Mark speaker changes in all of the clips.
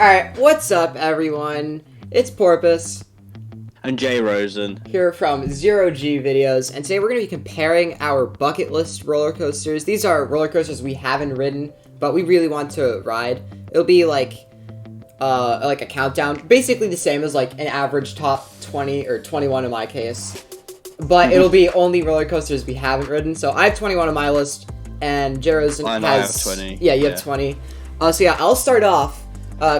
Speaker 1: Alright, what's up everyone? It's Porpoise
Speaker 2: And Jrosen.
Speaker 1: here from Zero G Videos, and today we're going to be comparing our bucket list roller coasters. These are roller coasters we haven't ridden, but we really want to ride. It'll be like a countdown, basically the same as like an average top 20 or 21 in my case. But it'll be only roller coasters we haven't ridden. So I have 21 on my list, and Jrosen has...
Speaker 2: I have 20.
Speaker 1: Yeah, you have 20. So yeah, I'll start off.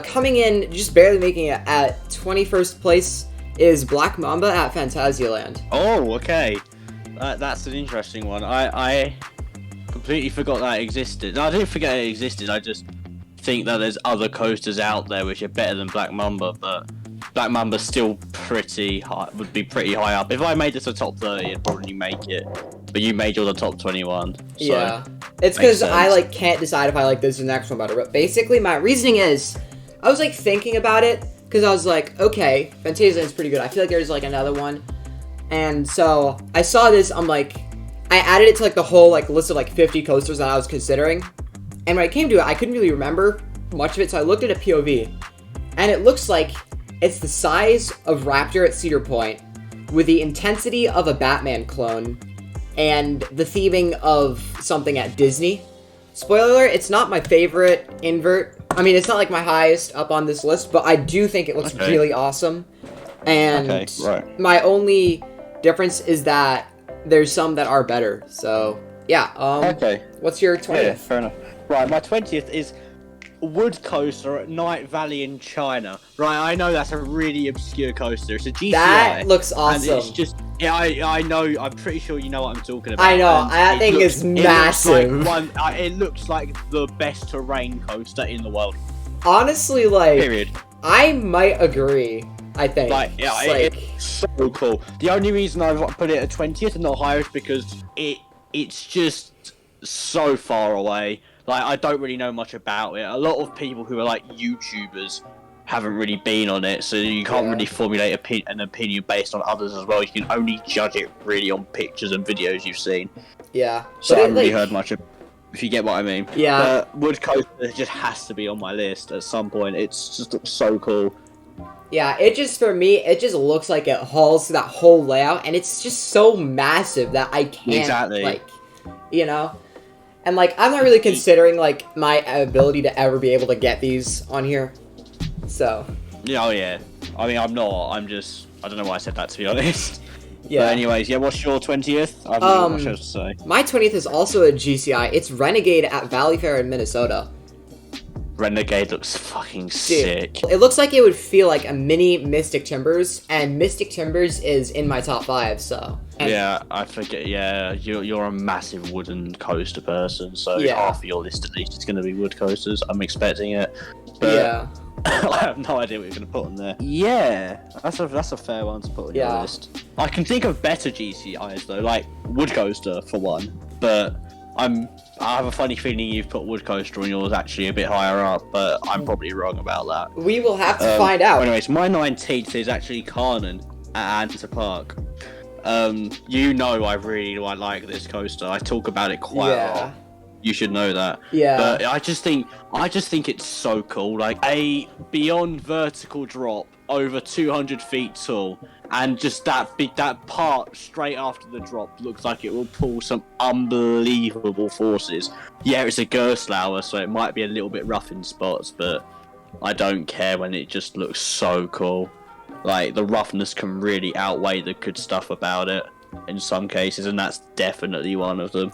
Speaker 1: Coming in, just barely making it at 21st place is Black Mamba at Fantasyland.
Speaker 2: Oh, okay. That's an interesting one. I completely forgot that existed. No, I didn't forget it existed. I just think that there's other coasters out there which are better than Black Mamba, but Black Mamba's still pretty high. Would be pretty high up. If I made this a top 30, I'd probably make it. But you made yours a top 21. So
Speaker 1: yeah, it's because I can't decide if I like this or the next one better. But basically, my reasoning is, I was thinking about it because I was like, okay, Fantasyland's pretty good. I feel like there's another one, and so I saw this. I'm like, I added it to the whole list of 50 coasters that I was considering, and when I came to it, I couldn't really remember much of it. So I looked at a POV, and it looks like it's the size of Raptor at Cedar Point, with the intensity of a Batman clone, and the theming of something at Disney. Spoiler alert, it's not my favorite invert. I mean, it's not my highest up on this list, but I do think it looks really awesome. And my only difference is that there's some that are better. So, yeah. What's your 20th?
Speaker 2: Yeah, fair enough. Right, my 20th is Wood Coaster at Night Valley in China. Right, I know that's a really obscure coaster. It's a GCI.
Speaker 1: That looks awesome.
Speaker 2: And it's just... Yeah, I know. I'm pretty sure you know what I'm talking about.
Speaker 1: I know. That thing is massive.
Speaker 2: It looks like the best terrain coaster in the world.
Speaker 1: Honestly,
Speaker 2: period.
Speaker 1: I might agree. I think.
Speaker 2: It's so cool. The only reason I've put it at 20th and not higher is because it's just so far away. I don't really know much about it. A lot of people who are YouTubers haven't really been on it, so you can't really formulate an opinion based on others as well. You can only judge it really on pictures and videos you've seen.
Speaker 1: Yeah.
Speaker 2: So I haven't really heard much of, if you get what I mean.
Speaker 1: Yeah.
Speaker 2: Wood Coaster just has to be on my list at some point. It's just so cool.
Speaker 1: Yeah, for me, it just looks like it hauls through that whole layout, and it's just so massive that I can't, And, I'm not really considering, my ability to ever be able to get these on here. So.
Speaker 2: Yeah, yeah. I mean, I'm not. I don't know why I said that, to be honest.
Speaker 1: Yeah.
Speaker 2: But anyways, what's your 20th? I don't know what to say.
Speaker 1: My 20th is also a GCI. It's Renegade at Valley Fair in Minnesota.
Speaker 2: Renegade looks fucking sick.
Speaker 1: It looks like it would feel like a mini Mystic Timbers, and Mystic Timbers is in my top 5, so.
Speaker 2: Yeah, I forget. Yeah, you're a massive wooden coaster person, so half of your list at least is going to be wood coasters. I'm expecting it. But
Speaker 1: yeah.
Speaker 2: I have no idea what you're going to put on there. Yeah, that's a fair one to put on your list. I can think of better GCIs though, like Wood Coaster for one, but I have a funny feeling you've put Wood Coaster on yours actually a bit higher up, but I'm probably wrong about that.
Speaker 1: We will have to find out.
Speaker 2: Anyways, my 19th is actually Carnan at Anta Park. You know I really like this coaster. I talk about it quite a lot. You should know that.
Speaker 1: Yeah.
Speaker 2: But I just think it's so cool. A beyond vertical drop over 200 feet tall, and just that part straight after the drop looks like it will pull some unbelievable forces. Yeah, it's a Gerstlauer, so it might be a little bit rough in spots, but I don't care when it just looks so cool. The roughness can really outweigh the good stuff about it in some cases, and that's definitely one of them.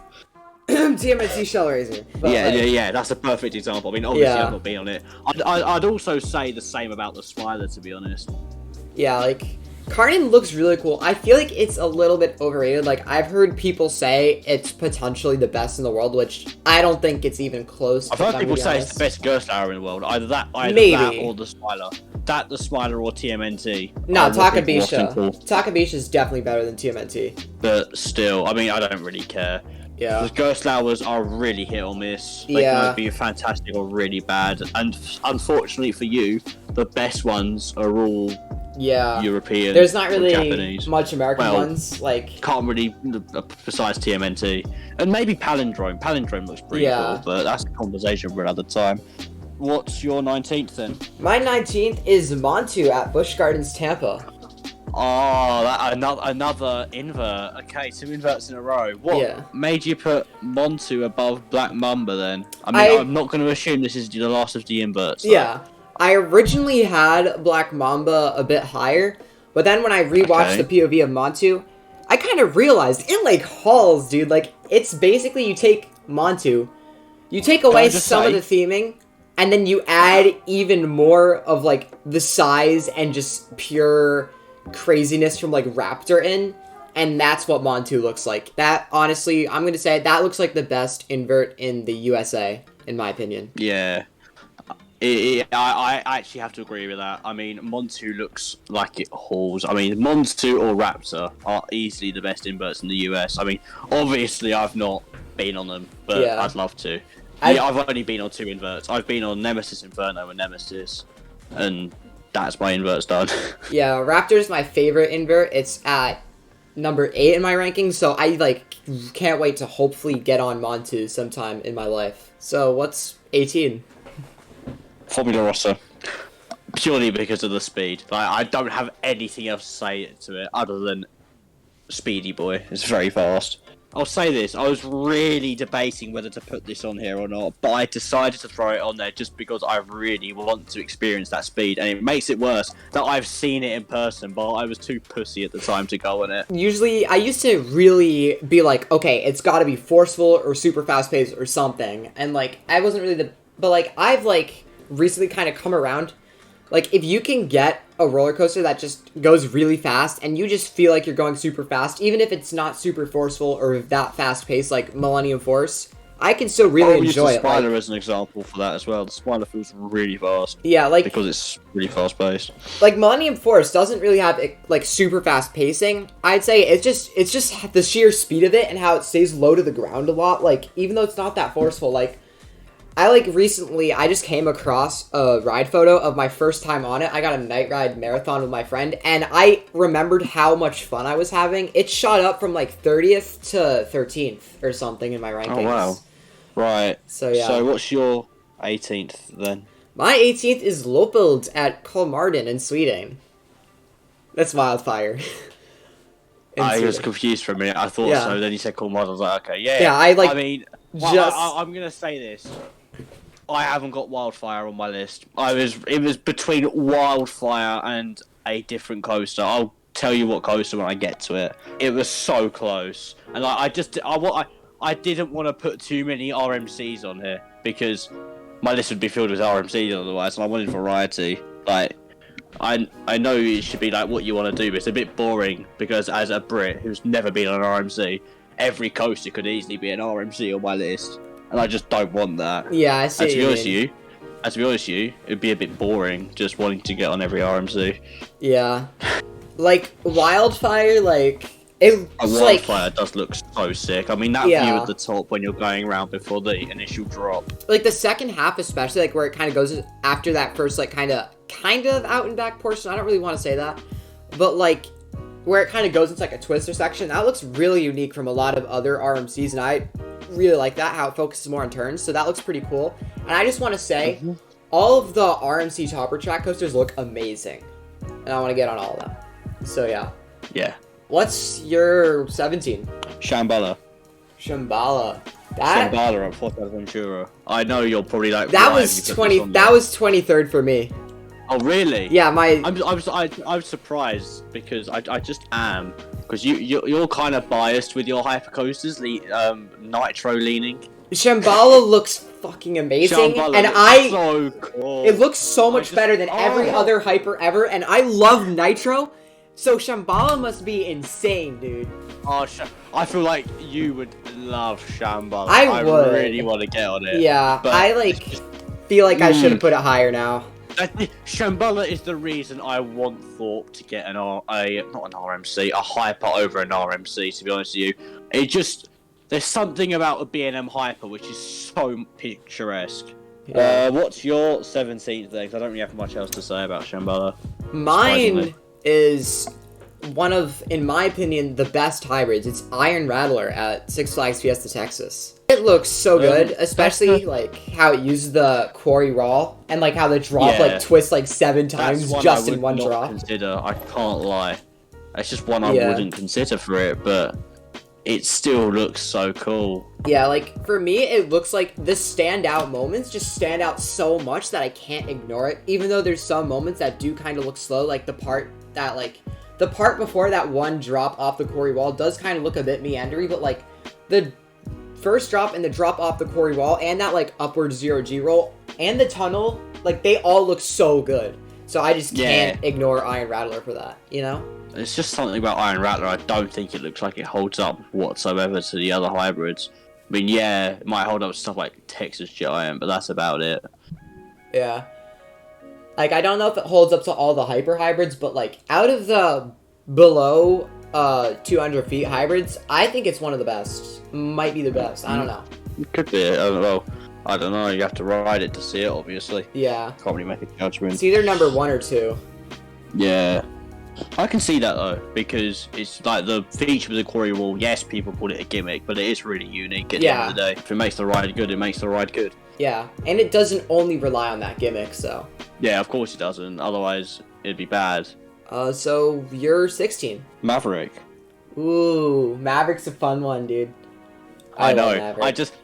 Speaker 1: TMNT Shell Raiser.
Speaker 2: Yeah, that's a perfect example. I mean, obviously I've not been on it. I'd also say the same about the Smiler, to be honest.
Speaker 1: Yeah, Carnan looks really cool. I feel like it's a little bit overrated. I've heard people say it's potentially the best in the world, which I don't think it's even close.
Speaker 2: I've heard people say it's the best Gerstlauer in the world. Either that or the Smiler. The Smiler or TMNT.
Speaker 1: No, Takabisha. Takabisha is definitely better than TMNT.
Speaker 2: But still, I mean, I don't really care.
Speaker 1: Yeah.
Speaker 2: The Gerstlauers are really hit or miss. They can either be fantastic or really bad. And unfortunately for you, the best ones are all European.
Speaker 1: There's not really
Speaker 2: Japanese.
Speaker 1: much American ones.
Speaker 2: Can't really, besides TMNT. And maybe Palindrome. Palindrome looks pretty cool, but that's a conversation for another time. what's your 19th then?
Speaker 1: My 19th is Montu at Busch Gardens, Tampa.
Speaker 2: Oh, another invert. Okay, 2 inverts in a row. What made you put Montu above Black Mamba then? I mean, I'm not going to assume this is the last of the inverts. Though.
Speaker 1: Yeah, I originally had Black Mamba a bit higher, but then when I rewatched the POV of Montu, I kind of realized it like hauls, dude. Like, it's basically you take Montu, you take away some of the theming, and then you add even more of like the size and just pure craziness from like Raptor in, and that's what Montu looks like. That, honestly, I'm gonna say that looks like the best invert in the USA, in my opinion.
Speaker 2: Yeah. I actually have to agree with that. I mean, Montu looks like it hauls. I mean, Montu or Raptor are easily the best inverts in the US. I mean, obviously I've not been on them, but I'd love to. I've only been on 2 inverts. I've been on Nemesis Inferno and Nemesis, and that's my invert's done. Yeah,
Speaker 1: Raptor's my favorite invert. It's at number 8 in my rankings, so I like can't wait to hopefully get on Montu sometime in my life. So what's 18?
Speaker 2: Formula Rossa. Purely because of the speed. Like, I don't have anything else to say to it other than Speedy Boy. It's very fast. I'll say this, I was really debating whether to put this on here or not, but I decided to throw it on there just because I really want to experience that speed, and it makes it worse that I've seen it in person, but I was too pussy at the time to go on it.
Speaker 1: Usually, I used to really be like, okay, it's gotta be forceful or super fast-paced or something, and like, I wasn't really but like, I've like recently kind of come around. Like, if you can get a roller coaster that just goes really fast and you just feel like you're going super fast, even if it's not super forceful or that fast paced like Millennium Force, I can still really enjoy it.
Speaker 2: Spider as an example for that as well. The Spider feels really fast.
Speaker 1: Yeah, like,
Speaker 2: because it's really fast paced.
Speaker 1: Like, Millennium Force doesn't really have like super fast pacing. I'd say it's just the sheer speed of it and how it stays low to the ground a lot. Like, even though it's not that forceful, like, recently, I just came across a ride photo of my first time on it. I got a night ride marathon with my friend, and I remembered how much fun I was having. It shot up from, like, 30th to 13th or something in my rankings.
Speaker 2: Oh, wow. Right.
Speaker 1: So, yeah.
Speaker 2: So, what's your 18th, then?
Speaker 1: My 18th is Lopeld at Kolmarden in Sweden. That's Wildfire.
Speaker 2: I was confused for a minute. I thought so. Then you said Kolmarden. I was like, okay, yeah.
Speaker 1: Yeah,
Speaker 2: I mean, I'm going to say this. I haven't got Wildfire on my list. It was between Wildfire and a different coaster. I'll tell you what coaster when I get to it. It was so close, and I didn't want to put too many RMCs on here because my list would be filled with RMCs otherwise, and I wanted variety. Like, I know it should be like what you want to do, but it's a bit boring because as a Brit who's never been on an RMC, every coaster could easily be an RMC on my list. And I just don't want that.
Speaker 1: Yeah, I see.
Speaker 2: And to be honest with you, it'd be a bit boring just wanting to get on every RMC.
Speaker 1: Yeah. Like, Wildfire, like,
Speaker 2: Wildfire does look so sick. I mean, that view at the top when you're going around before the initial drop.
Speaker 1: Like, the second half especially, like, where it kind of goes after that first, like, kind of out and back portion. I don't really want to say that. But, like, where it kind of goes into, like, a twister section, that looks really unique from a lot of other RMCs, and I really like that, how it focuses more on turns, so that looks pretty cool. And I just want to say, all of the RMC topper track coasters look amazing, and I want to get on all of them. So yeah.
Speaker 2: Yeah.
Speaker 1: What's your 17?
Speaker 2: Shambhala.
Speaker 1: Shambhala
Speaker 2: at Porpoise and Jrosen. I know you're probably like,
Speaker 1: that was 20. That was 23rd for me.
Speaker 2: Oh really?
Speaker 1: Yeah,
Speaker 2: I'm surprised because I just am, because you're kind of biased with your hypercoasters, nitro leaning.
Speaker 1: Shambhala looks fucking amazing,
Speaker 2: so cool.
Speaker 1: It looks so much better than every other hyper ever, and I love nitro, so Shambhala must be insane, dude.
Speaker 2: Oh, I feel like you would love Shambhala.
Speaker 1: I would.
Speaker 2: Really want to get on it.
Speaker 1: Yeah, I feel like I should have put it higher now.
Speaker 2: Shambhala is the reason I want Thorpe to get not an RMC, a hyper over an RMC, to be honest with you. There's something about a B&M hyper which is so picturesque. Yeah. What's your 17th then? Because I don't really have much else to say about Shambhala.
Speaker 1: Mine is one of, in my opinion, the best hybrids. It's Iron Rattler at Six Flags Fiesta Texas. It looks so good, especially like how it uses the quarry raw and like how the drop like twists like 7 times just in one drop.
Speaker 2: Consider, I can't lie. It's just one I wouldn't consider for it, but it still looks so cool.
Speaker 1: Yeah, like for me, it looks like the standout moments just stand out so much that I can't ignore it. Even though there's some moments that do kind of look slow, like the part before that one drop off the quarry wall does kind of look a bit meandery, but like the first drop and the drop off the quarry wall and that like upward 0G roll and the tunnel, like they all look so good. So I just can't ignore Iron Rattler for that, you know?
Speaker 2: It's just something about Iron Rattler, I don't think it looks like it holds up whatsoever to the other hybrids. I mean, yeah, it might hold up to stuff like Texas Giant, but that's about it.
Speaker 1: Yeah. Like, I don't know if it holds up to all the hyper hybrids, but like, out of the below 200 feet hybrids, I think it's one of the best. Might be the best, I don't know.
Speaker 2: It could be, I don't know. I don't know, you have to ride it to see it, obviously.
Speaker 1: Yeah.
Speaker 2: Can't really make a judgment.
Speaker 1: It's either number 1 or 2.
Speaker 2: Yeah. I can see that though, because it's like the feature of the quarry wall, yes, people call it a gimmick, but it is really unique at the end of the day. If it makes the ride good, it makes the ride good.
Speaker 1: Yeah, and it doesn't only rely on that gimmick, so.
Speaker 2: Yeah, of course it doesn't, otherwise it'd be bad.
Speaker 1: So you're 16.
Speaker 2: Maverick.
Speaker 1: Ooh, Maverick's a fun one, dude.
Speaker 2: I know,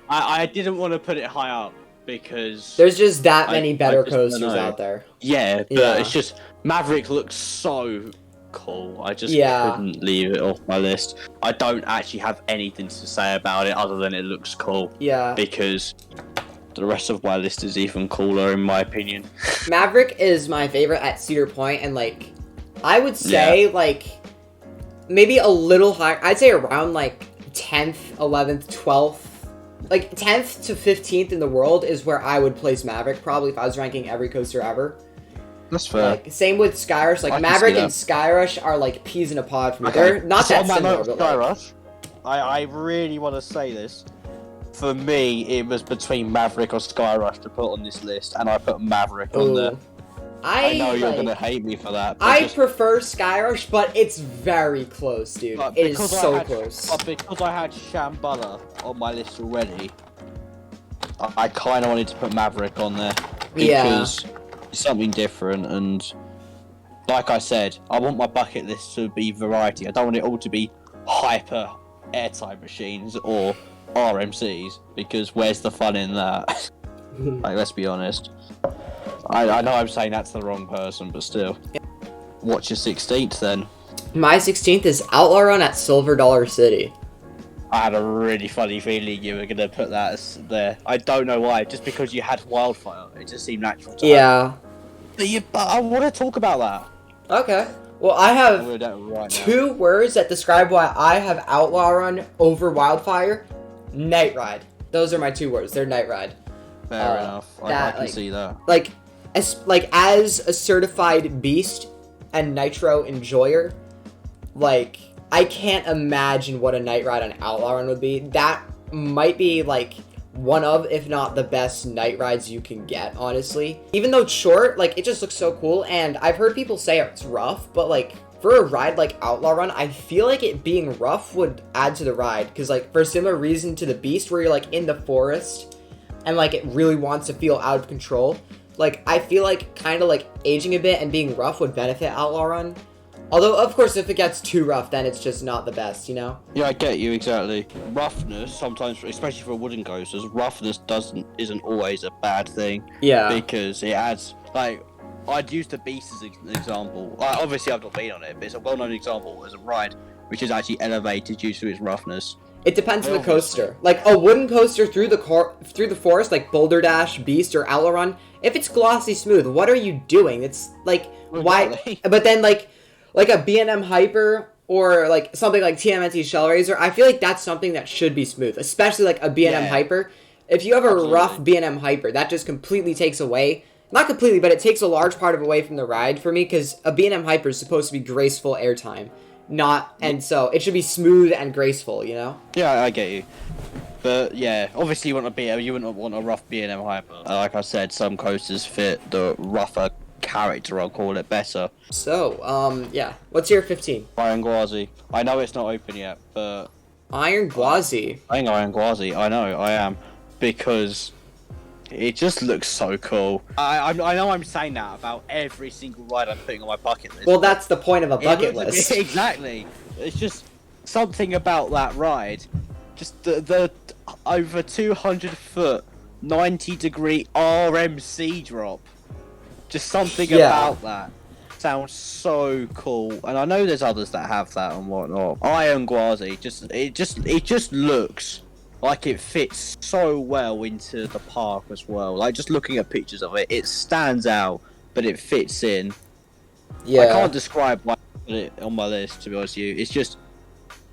Speaker 2: I didn't want to put it high up, because
Speaker 1: there's just that many better coasters out there.
Speaker 2: Yeah, but it's just, Maverick looks so cool. I just couldn't leave it off my list. I don't actually have anything to say about it other than it looks cool.
Speaker 1: Yeah.
Speaker 2: Because the rest of my list is even cooler in my opinion.
Speaker 1: Maverick is my favorite at Cedar Point, and like, I would say like, maybe a little higher. I'd say around like 10th, 11th, 12th. Like 10th to 15th in the world is where I would place Maverick, probably if I was ranking every coaster ever.
Speaker 2: That's fair.
Speaker 1: Like, same with Skyrush. Like, Maverick and Skyrush are like peas in a pod for me. They're not that similar, but
Speaker 2: Skyrush, I really want to say this. For me, it was between Maverick or Skyrush to put on this list, and I put Maverick on there. I know you're gonna hate me for that.
Speaker 1: I prefer Skyrush, but it's very close, dude. It is so close.
Speaker 2: But because I had Shambhala on my list already, I kind of wanted to put Maverick on there because it's something different, and like I said, I want my bucket list to be variety. I don't want it all to be hyper airtime machines or RMCs, because where's the fun in that? Like, let's be honest. I know I'm saying that's the wrong person, but still. What's your 16th then?
Speaker 1: My 16th is Outlaw Run at Silver Dollar City.
Speaker 2: I had a really funny feeling you were going to put that there. I don't know why, just because you had Wildfire. It just seemed natural to have. But I want to talk about that.
Speaker 1: Okay. Well, I have 2 words that describe why I have Outlaw Run over Wildfire. Night Ride. Those are my 2 words. They're Night Ride.
Speaker 2: Fair enough. I can see that.
Speaker 1: Like as a certified beast and nitro enjoyer, like, I can't imagine what a night ride on Outlaw Run would be. That might be like one of, if not the best night rides you can get, honestly. Even though it's short, like, it just looks so cool, and I've heard people say it's rough, but like, for a ride like Outlaw Run, I feel like it being rough would add to the ride, because like, for a similar reason to the Beast, where you're like in the forest, and like, it really wants to feel out of control. Like, I feel like kind of like aging a bit and being rough would benefit Outlaw Run. Although, of course, if it gets too rough, then it's just not the best, you know?
Speaker 2: Yeah, I get you, exactly. Roughness, sometimes, especially for wooden coasters, roughness isn't always a bad thing.
Speaker 1: Yeah.
Speaker 2: Because it adds, like, I'd use the Beast as an example. Obviously, I've not been on it, but it's a well-known example as a ride, which is actually elevated due to its roughness.
Speaker 1: It depends on the coaster. Like, a wooden coaster through the forest, like Boulder Dash, Beast, or Outlaw Run, if it's glossy smooth, what are you doing? It's, like, why... But then, like a B&M Hyper or like something like TMNT Shell Razor, I feel like that's something that should be smooth, especially like a B&M Hyper. If you have a rough B&M Hyper, that just completely takes away, not completely, but it takes a large part away from the ride for me, because a B&M Hyper is supposed to be graceful airtime, and so it should be smooth and graceful, you know?
Speaker 2: Yeah, I get you. But yeah, obviously you wouldn't want a rough B&M Hyper. Like I said, some coasters fit the rougher character, I'll call it better.
Speaker 1: So, yeah. What's your 15?
Speaker 2: Iron Gwazi. I know it's not open yet, but...
Speaker 1: Iron Gwazi.
Speaker 2: I think Iron Gwazi. I know, I am. Because it just looks so cool. I know I'm saying that about every single ride I'm putting on my bucket list.
Speaker 1: Well, that's the point of a bucket list.
Speaker 2: Exactly. It's just something about that ride. Just the over 200 foot, 90-degree RMC drop. Just something about that sounds so cool. And I know there's others that have that and whatnot. Iron Gwazi, it just looks like it fits so well into the park as well. Like, just looking at pictures of it, it stands out, but it fits in. Yeah. I can't describe why I put it on my list, to be honest with you. It's just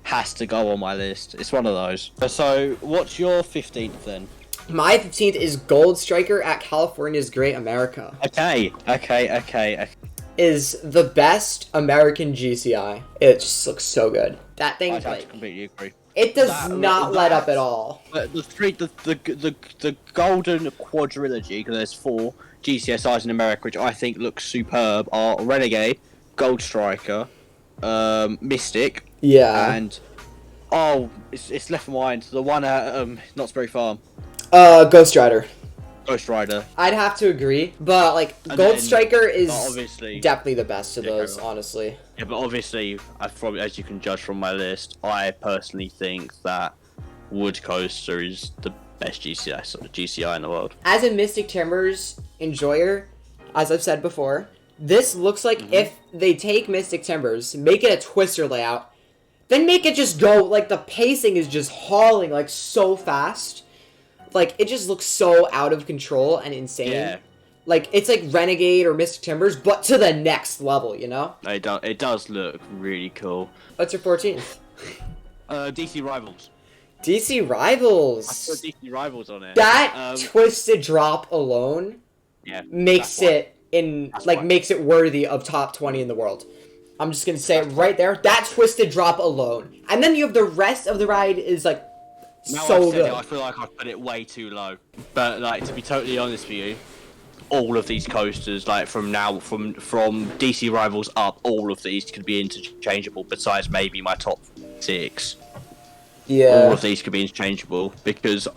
Speaker 2: has to go on my list. It's one of those. So, what's your 15th then?
Speaker 1: My 15th is Gold Striker at California's Great America.
Speaker 2: Okay.
Speaker 1: Is the best American GCI. It just looks so good. That thing,
Speaker 2: I completely agree.
Speaker 1: It does not let up at all.
Speaker 2: The golden quadrilogy, because there's 4 GCSIs in America, which I think look superb, are Renegade, Gold Striker, Mystic, and it's left behind the one at Knott's Berry Farm.
Speaker 1: Ghost Rider.
Speaker 2: Ghost Rider.
Speaker 1: I'd have to agree, but like Gold Striker is
Speaker 2: obviously
Speaker 1: definitely the best of those, honestly.
Speaker 2: Yeah, but obviously, as you can judge from my list, I personally think that Wood Coaster is the best GCI in the world.
Speaker 1: As a Mystic Timbers enjoyer, as I've said before, this looks like if they take Mystic Timbers, make it a twister layout, then make it just go, like the pacing is just hauling like so fast. Like, it just looks so out of control and insane. Yeah. Like, it's like Renegade or Mystic Timbers, but to the next level, you know?
Speaker 2: It does look really cool.
Speaker 1: What's your 14th?
Speaker 2: DC Rivals.
Speaker 1: DC Rivals?
Speaker 2: I put DC Rivals on it.
Speaker 1: That twisted drop alone makes it makes it worthy of top 20 in the world. I'm just gonna say it right there. That twisted drop alone. And then you have the rest of the ride is like so good.
Speaker 2: I feel like I put it way too low. But like, to be totally honest with you, all of these coasters, like from DC Rivals up, all of these could be interchangeable. Besides maybe my top 6. Yeah. All of these could be interchangeable because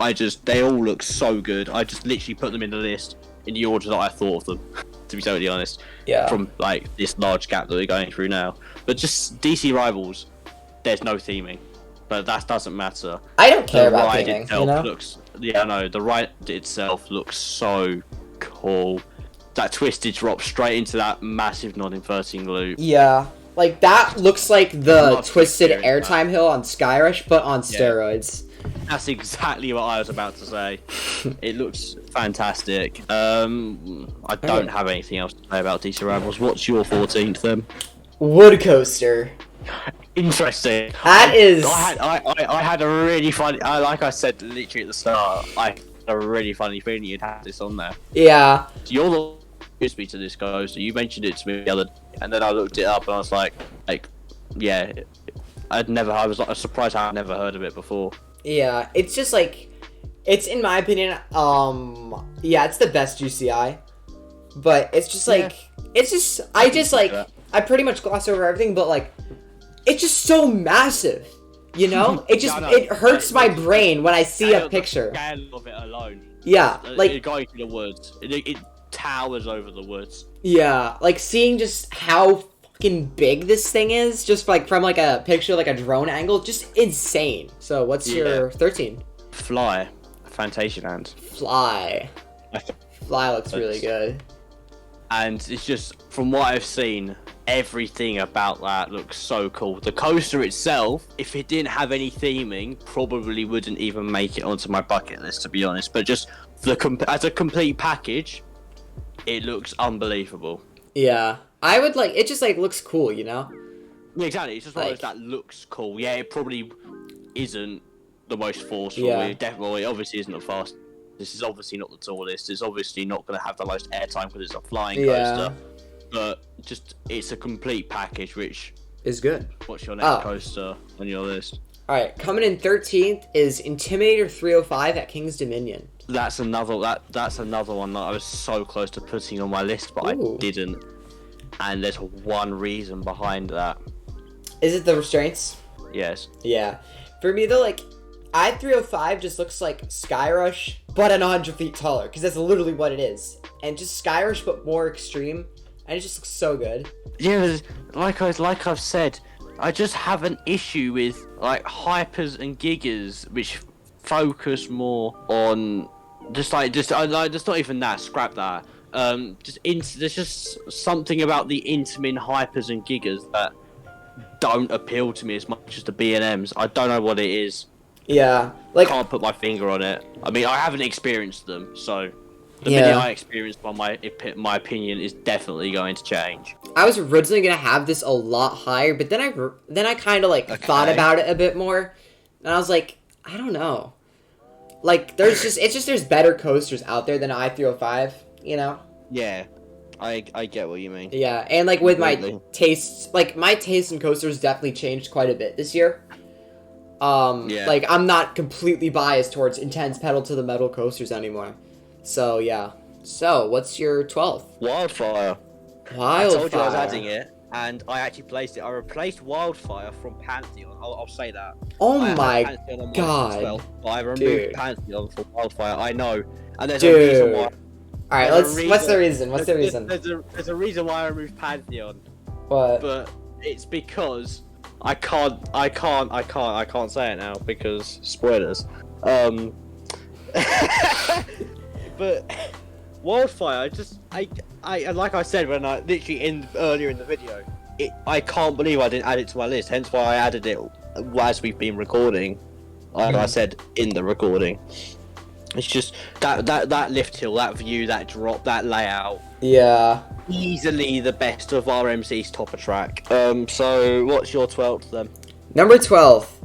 Speaker 2: they all look so good. I just literally put them in the list in the order that I thought of them. To be totally honest. Yeah. From like this large gap that we're going through now, but just DC Rivals, there's no theming. But that doesn't matter.
Speaker 1: I don't care about theming, you know?
Speaker 2: The ride itself looks so cool. That twisted drop straight into that massive non-inverting loop.
Speaker 1: Yeah. Like, that looks like the twisted airtime hill on Skyrush, but on steroids.
Speaker 2: That's exactly what I was about to say. It looks fantastic. I don't have anything else to say about DC Rivals. What's your 14th then?
Speaker 1: Wood Coaster.
Speaker 2: Interesting.
Speaker 1: That is.
Speaker 2: I had a really funny. Like I said, literally at the start, I had a really funny feeling you'd have this on there.
Speaker 1: Yeah.
Speaker 2: So you're the one who introduced me to this coaster. You mentioned it to me the other day, and then I looked it up and I was like, yeah, I was like surprised I'd never heard of it before.
Speaker 1: Yeah, it's just like, it's in my opinion, it's the best GCI, but it's just like, I pretty much gloss over everything, but like, it's just so massive, you know? It just, it hurts my brain when I see a picture.
Speaker 2: The scale of it alone.
Speaker 1: Yeah, like...
Speaker 2: It goes through the woods. It towers over the woods.
Speaker 1: Yeah, like seeing just how fucking big this thing is, just like from like a picture, like a drone angle, just insane. So what's your 13?
Speaker 2: Fly. Fantasyland.
Speaker 1: Fly looks really good.
Speaker 2: And it's just, from what I've seen, everything about that looks so cool. The coaster itself, if it didn't have any theming, probably wouldn't even make it onto my bucket list, to be honest. But just as a complete package, it looks unbelievable. Yeah.
Speaker 1: I would like, it just like looks cool, you know?
Speaker 2: Yeah, exactly. It's just one of those that looks cool. Yeah, it probably isn't the most forceful. Yeah. It definitely, obviously isn't the fastest. This is obviously not the tallest. It's obviously not going to have the most airtime because it's a flying coaster. But just, it's a complete package, which
Speaker 1: is good.
Speaker 2: What's your next coaster on your list?
Speaker 1: Alright, coming in 13th is Intimidator 305 at King's Dominion.
Speaker 2: That's another one that I was so close to putting on my list, but
Speaker 1: Ooh.
Speaker 2: I didn't. And there's one reason behind that.
Speaker 1: Is it the restraints?
Speaker 2: Yes.
Speaker 1: Yeah. For me though, like, I-305 just looks like Skyrush, but at 100 feet taller, because that's literally what it is. And just Skyrush, but more extreme, and it just looks so good.
Speaker 2: Yeah, like I've said, I just have an issue with like hypers and gigas, which focus more on just not even that. Scrap that. There's just something about the Intamin hypers and gigas that don't appeal to me as much as the B&Ms. I don't know what it is.
Speaker 1: Yeah, like,
Speaker 2: Can't put my finger on it. I mean, I haven't experienced them, so the minute I experience one, my opinion is definitely going to change.
Speaker 1: I was originally gonna have this a lot higher, but then I kind of like thought about it a bit more, and I was like, I don't know. Like, there's better coasters out there than I-305, you know?
Speaker 2: Yeah, I get what you mean.
Speaker 1: Yeah, and like with my tastes, like my taste in coasters definitely changed quite a bit this year. Like, I'm not completely biased towards intense pedal to the metal coasters anymore. So yeah. So what's your 12th?
Speaker 2: Wildfire.
Speaker 1: I
Speaker 2: told you I was adding it, and I actually placed it. I replaced Wildfire from Pantheon. I'll say that.
Speaker 1: Oh my god.
Speaker 2: 12, but I removed
Speaker 1: Dude.
Speaker 2: Pantheon from Wildfire. I know, and there's
Speaker 1: Dude.
Speaker 2: a reason why.
Speaker 1: Alright, what's the reason? What's the reason?
Speaker 2: There's a reason why I removed Pantheon.
Speaker 1: What?
Speaker 2: But it's because I can't say it now because spoilers. But Wildfire, I like I said when I literally earlier in the video, I can't believe I didn't add it to my list. Hence why I added it as we've been recording. Like I said in the recording, it's just that lift hill, that view, that drop, that layout.
Speaker 1: Yeah.
Speaker 2: Easily the best of RMC's topper track. So what's your 12th then?
Speaker 1: Number 12.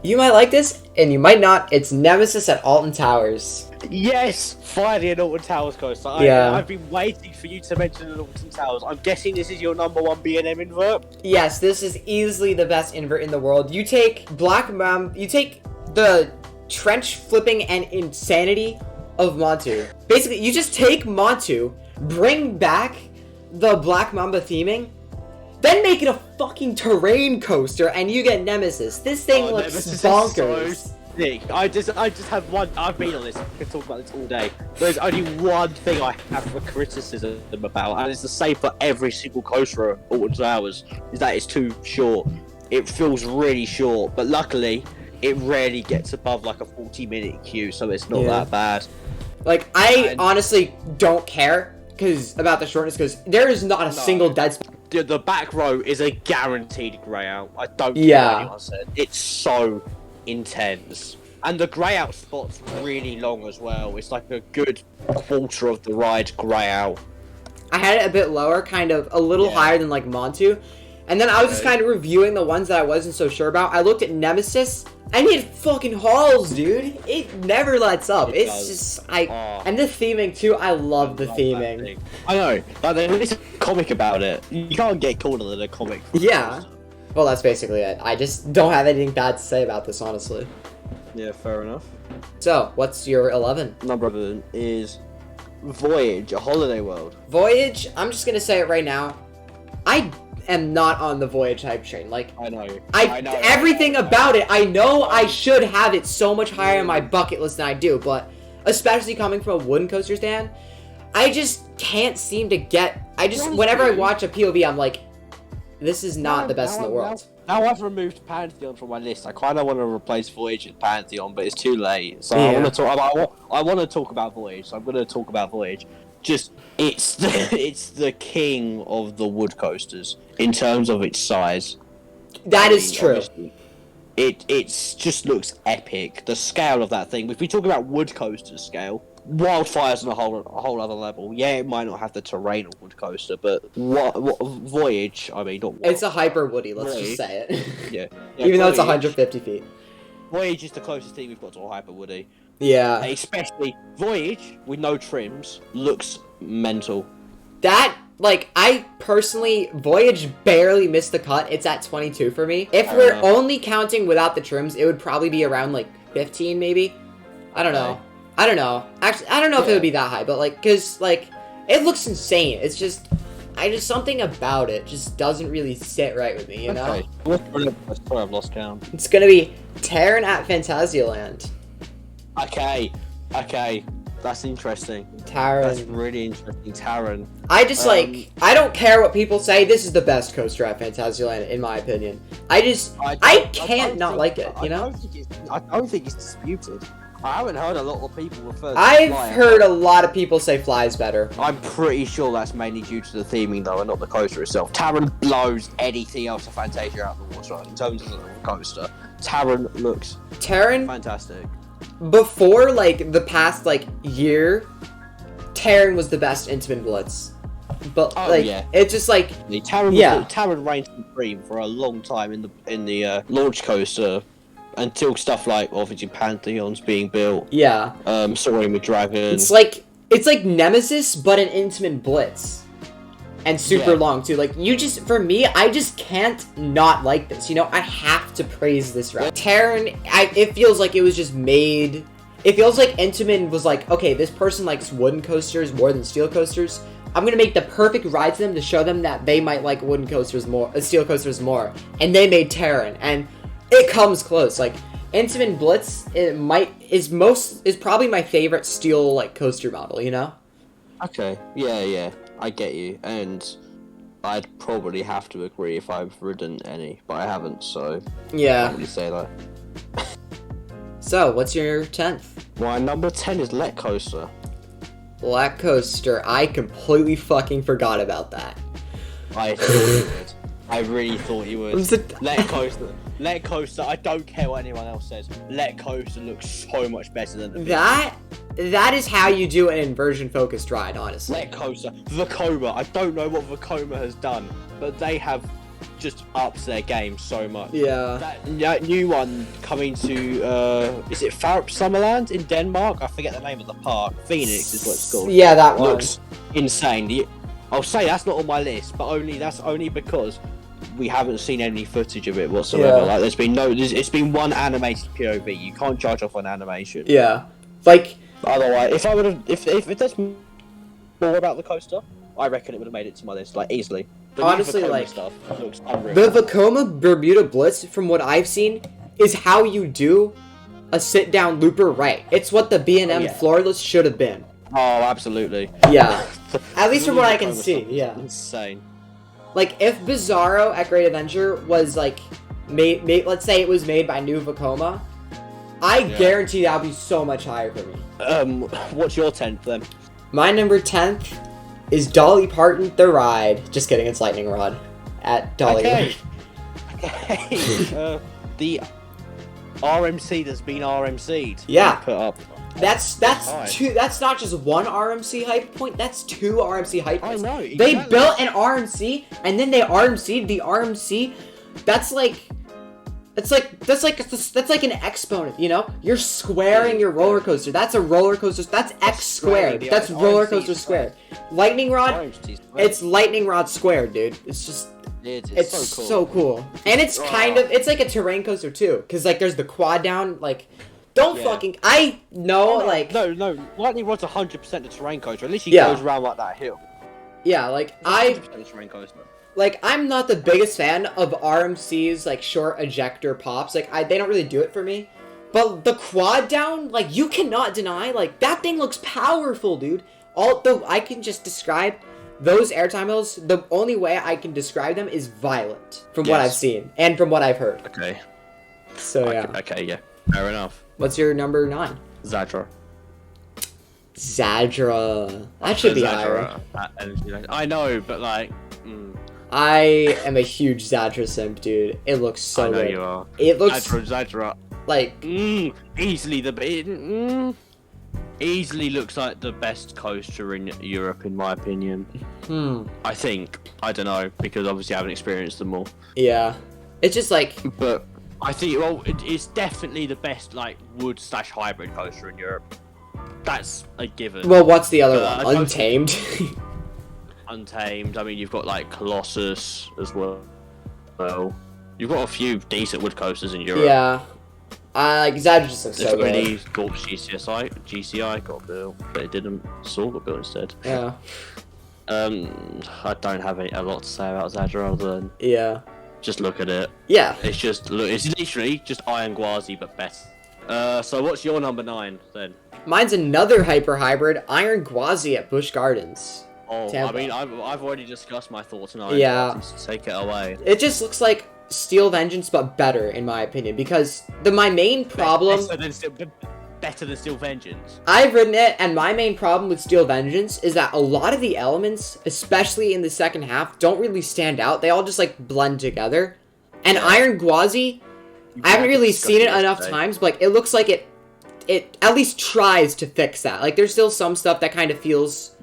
Speaker 1: You might like this, and you might not. It's Nemesis at Alton Towers.
Speaker 2: Yes! Finally an Alton Towers coaster. I've been waiting for you to mention an Alton Towers. I'm guessing this is your number one B&M invert?
Speaker 1: Yes, this is easily the best invert in the world. You take Black Mamba, you take the trench flipping and insanity of Montu. Basically, you just take Montu, bring back the Black Mamba theming, then make it a fucking terrain coaster, and you get Nemesis. This thing looks
Speaker 2: Nemesis
Speaker 1: bonkers.
Speaker 2: Is so sick. I just have one. I've been on this. I could talk about this all day. There's only one thing I have for criticism about, and it's the same for every single coaster at Alton Towers, is that it's too short. It feels really short, but luckily, it rarely gets above like a 40-minute queue, so it's not that bad.
Speaker 1: Like, I honestly don't care about the shortness, because there is not a single dead spot.
Speaker 2: The back row is a guaranteed grey out. I don't care what anyone said. It's so intense. And the grey out spot's really long as well. It's like a good quarter of the ride grey out.
Speaker 1: I had it a bit lower, kind of a little higher than like Montu. And then I was just kind of reviewing the ones that I wasn't so sure about. I looked at Nemesis, and it fucking hauls, dude. It never lets up. And the theming too. I love the theming.
Speaker 2: I know, but there's a comic about it. You can't get cooler than a comic.
Speaker 1: Yeah. Well, that's basically it. I just don't have anything bad to say about this, honestly.
Speaker 2: Yeah, fair enough.
Speaker 1: So, what's your 11?
Speaker 2: Number 11 is Voyage, a Holiday World.
Speaker 1: Voyage, I'm just gonna say it right now. I am not on the Voyage hype train. Like,
Speaker 2: I know.
Speaker 1: Everything about it, I know I should have it so much higher on my bucket list than I do, but especially coming from a wooden coaster stand, I just can't seem to get. Whenever I watch a POV, I'm like, this is not the best in the world.
Speaker 2: Now I've removed Pantheon from my list. I kind of want to replace Voyage with Pantheon, but it's too late. So I want to talk about. I want to talk about Voyage. So I'm going to talk about Voyage. Just it's the king of the wood coasters in terms of its size.
Speaker 1: That is true.
Speaker 2: Obviously, it's just looks epic. The scale of that thing. If we talk about wood coaster scale, Wildfire's on a whole other level. Yeah, it might not have the terrain of wood coaster, but what Voyage? I mean, not.
Speaker 1: It's a hyper woody. Let's just say it.
Speaker 2: Yeah.
Speaker 1: Even though it's 150 feet.
Speaker 2: Voyage is the closest thing we've got to a hyper woody.
Speaker 1: Yeah.
Speaker 2: Especially Voyage with no trims looks mental.
Speaker 1: That, like, I personally, Voyage barely missed the cut. It's at 22 for me. If we're only counting without the trims, it would probably be around, like, 15 maybe. I don't know. I don't know. Actually, I don't know if it would be that high, but like, cause like, it looks insane. It's just, something about it just doesn't really sit right with me, you know?
Speaker 2: Okay. Sorry, I've lost count.
Speaker 1: It's gonna be Terran at Fantasyland.
Speaker 2: Okay. That's interesting.
Speaker 1: Terran.
Speaker 2: That's really interesting, Terran.
Speaker 1: I just I don't care what people say. This is the best coaster at Fantasyland, in my opinion. I can't not like it, you know?
Speaker 2: I don't think it's disputed. I haven't heard a lot of people refer to
Speaker 1: I've
Speaker 2: Fly.
Speaker 1: heard a lot of people say Fly's better.
Speaker 2: I'm pretty sure that's mainly due to the theming, though, and not the coaster itself. Terran blows anything else to Fantasia out of the water in terms of the coaster. Terran looks fantastic.
Speaker 1: Before, like, the past, like, year, Terran was the best Intamin Blitz. But, it's just, like...
Speaker 2: Terran reigned supreme for a long time in the launch coaster, until stuff like, obviously, Pantheon's being built.
Speaker 1: Yeah.
Speaker 2: Soaring with Dragons.
Speaker 1: It's like Nemesis, but an Intamin Blitz. And super long, too. Like, for me, I just can't not like this. You know, I have to praise this ride. Terran, it feels like it was just made... It feels like Intamin was like, okay, this person likes wooden coasters more than steel coasters. I'm gonna make the perfect ride to them to show them that they might like wooden coasters more, steel coasters more. And they made Terran, and it comes close. Like, Intamin Blitz, is probably my favorite steel, like, coaster model, you know?
Speaker 2: Okay, yeah. I get you, and I'd probably have to agree if I've ridden any, but I haven't, so
Speaker 1: yeah.
Speaker 2: I can't really say that.
Speaker 1: So, what's your 10th?
Speaker 2: My number 10 is Let Coaster.
Speaker 1: Let Coaster, I completely fucking forgot about that.
Speaker 2: I thought you would. I really thought you would. Let Coaster, I don't care what anyone else says. Let Coaster looks so much better than the
Speaker 1: That is how you do an inversion-focused ride, honestly.
Speaker 2: Let Coaster. Vekoma. I don't know what Vekoma has done, but they have just upped their game so much.
Speaker 1: Yeah.
Speaker 2: That new one coming to, is it Summerland in Denmark? I forget the name of the park. Phoenix is what it's called.
Speaker 1: Yeah, that one.
Speaker 2: Looks insane. I'll say that's not on my list, but that's only because we haven't seen any footage of it whatsoever.
Speaker 1: Yeah.
Speaker 2: Like, it's been one animated POV. You can't judge off an animation.
Speaker 1: Yeah. Like,
Speaker 2: otherwise, if there's more about the coaster, I reckon it would have made it to my list, like, easily. The
Speaker 1: honestly,
Speaker 2: Vekoma
Speaker 1: like,
Speaker 2: stuff looks unreal.
Speaker 1: the Vekoma Bermuda Blitz, from what I've seen, is how you do a sit-down looper right. It's what the B&M floorless should have been.
Speaker 2: Oh, absolutely.
Speaker 1: Yeah. At least from what I can see, yeah.
Speaker 2: Insane.
Speaker 1: Like, if Bizarro at Great Adventure was, like, made let's say it was made by New Vekoma, I guarantee that would be so much higher for me.
Speaker 2: What's your 10th, then?
Speaker 1: My number 10th is Dolly Parton The Ride. Just kidding, it's Lightning Rod at Dolly.
Speaker 2: Okay. The RMC that's been RMC'd.
Speaker 1: Yeah.
Speaker 2: Put up.
Speaker 1: That's two. That's not just one RMC hype point. That's two RMC hype points.
Speaker 2: I know. Exactly.
Speaker 1: They built an RMC and then they RMC'd the RMC. That's like an exponent. You know, you're squaring your roller coaster. That's a roller coaster. That's X squared. That's roller coaster squared. Lightning Rod. It's Lightning Rod squared, dude. It's just. It's so cool. And it's it's like a terrain coaster too, because like there's the quad down like. I know, like...
Speaker 2: No, Lightning Rod's 100% a terrain coaster. At least he goes around like that hill.
Speaker 1: Yeah, like,
Speaker 2: 100% a terrain coaster.
Speaker 1: Like, I'm not the biggest fan of RMC's, like, short ejector pops. Like, they don't really do it for me. But the quad down, like, you cannot deny, like, that thing looks powerful, dude. I can just describe those airtime hills, the only way I can describe them is violent. From what I've seen, and from what I've heard.
Speaker 2: Okay.
Speaker 1: So, yeah.
Speaker 2: Okay, yeah. Fair enough.
Speaker 1: What's your number 9?
Speaker 2: Zadra.
Speaker 1: That should be higher.
Speaker 2: I know, but like...
Speaker 1: I am a huge Zadra simp, dude. It looks so good.
Speaker 2: I know you are.
Speaker 1: It looks...
Speaker 2: Zadra.
Speaker 1: Like...
Speaker 2: Easily looks like the best coaster in Europe, in my opinion. I think. I don't know, because obviously I haven't experienced them all.
Speaker 1: Yeah. It's just like...
Speaker 2: But... I think, well, it's definitely the best, like, wood/hybrid coaster in Europe. That's a given.
Speaker 1: Well, what's the other one? Untamed?
Speaker 2: Untamed. I mean, you've got, like, Colossus as well. You've got a few decent wood coasters in Europe.
Speaker 1: Yeah. Like Zadra just looks
Speaker 2: If
Speaker 1: so
Speaker 2: really
Speaker 1: good.
Speaker 2: thought GCI got built, but it didn't. Saw got built instead.
Speaker 1: Yeah.
Speaker 2: I don't have a lot to say about Zadra other than just look at it.
Speaker 1: Yeah.
Speaker 2: It's literally just Iron Gwazi but better. So what's your number 9 then?
Speaker 1: Mine's another hyper hybrid, Iron Gwazi at Busch Gardens.
Speaker 2: Oh,
Speaker 1: Tampa.
Speaker 2: I mean, I've already discussed my thoughts on Iron
Speaker 1: Yeah.
Speaker 2: Gwazi, so take it away.
Speaker 1: It just looks like Steel Vengeance, but better, in my opinion, because my main problem...
Speaker 2: Better than Steel Vengeance.
Speaker 1: I've written it, and my main problem with Steel Vengeance is that a lot of the elements, especially in the second half, don't really stand out. They all just, like, blend together. And Iron Gwazi, I haven't really seen it enough times, but, like, it looks like it at least tries to fix that. Like, there's still some stuff that kind of feels,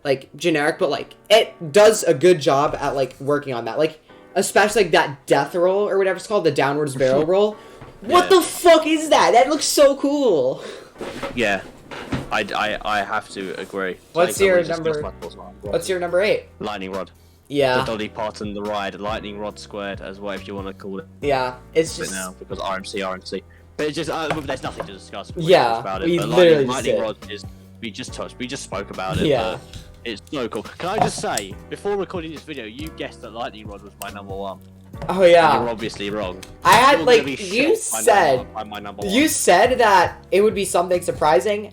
Speaker 1: like, generic, but, like, it does a good job at, like, working on that. Like, especially, like, that death roll, or whatever it's called, the downwards barrel roll. What the fuck is that? That looks so cool.
Speaker 2: Yeah, I have to agree.
Speaker 1: What's your number 8?
Speaker 2: Lightning Rod.
Speaker 1: Yeah.
Speaker 2: The Dolly Parton, the ride, Lightning Rod squared, as whatever you want to call it.
Speaker 1: Yeah, it's just
Speaker 2: now because RMC. But it's just there's nothing to discuss.
Speaker 1: Yeah, we literally
Speaker 2: Lightning Rod is we just spoke about it.
Speaker 1: Yeah.
Speaker 2: But it's so cool. Can I just say, before recording this video, you guessed that Lightning Rod was my number 1.
Speaker 1: Oh yeah.
Speaker 2: You're obviously wrong.
Speaker 1: I had you said that it would be something surprising,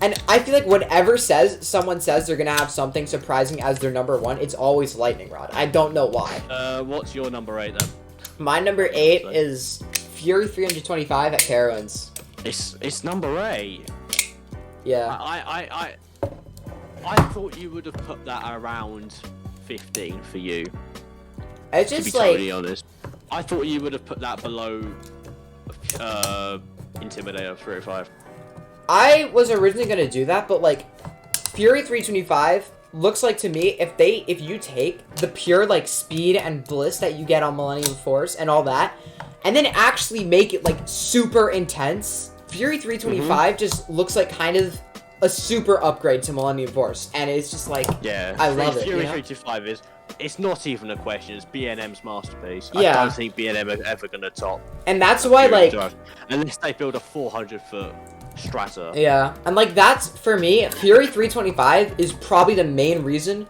Speaker 1: and I feel like whenever someone says they're gonna have something surprising as their number 1, it's always Lightning Rod. I don't know why.
Speaker 2: What's your number 8 then?
Speaker 1: My number 8 is Fury 325 at Carowinds.
Speaker 2: It's number 8.
Speaker 1: Yeah.
Speaker 2: I thought you would have put that around 15 for you.
Speaker 1: It's
Speaker 2: To
Speaker 1: just
Speaker 2: be
Speaker 1: like
Speaker 2: totally honest, I thought you would have put that below Intimidator 305.
Speaker 1: I was originally gonna do that, but like Fury 325 looks like to me if you take the pure like speed and bliss that you get on Millennium Force and all that, and then actually make it like super intense, Fury 325 just looks like kind of a super upgrade to Millennium Force, and it's just like I love it.
Speaker 2: Fury
Speaker 1: you know?
Speaker 2: 325 it's not even a question. It's B&M's masterpiece.
Speaker 1: Yeah.
Speaker 2: I don't think B&M are ever gonna top.
Speaker 1: And that's why
Speaker 2: Fury
Speaker 1: like
Speaker 2: Drive. Unless they build a 400-foot strata.
Speaker 1: Yeah, and like that's for me, Fury 325 is probably the main reason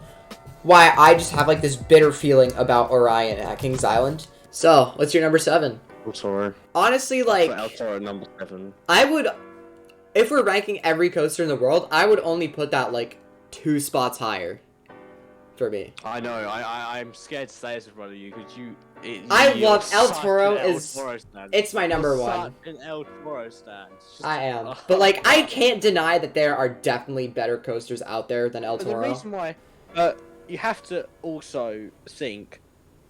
Speaker 1: why I just have like this bitter feeling about Orion at Kings Island. So, what's your number 7?
Speaker 2: El Toro.
Speaker 1: Honestly, like
Speaker 2: El Toro number 7.
Speaker 1: I would, if we're ranking every coaster in the world, I would only put that like 2 spots higher. For me.
Speaker 2: I know. I'm scared to say this in front of you because
Speaker 1: I love El Toro it's my number 1.
Speaker 2: Such an El Toro stand.
Speaker 1: I am, but like I can't deny that there are definitely better coasters out there than El Toro.
Speaker 2: The reason why, you have to also think.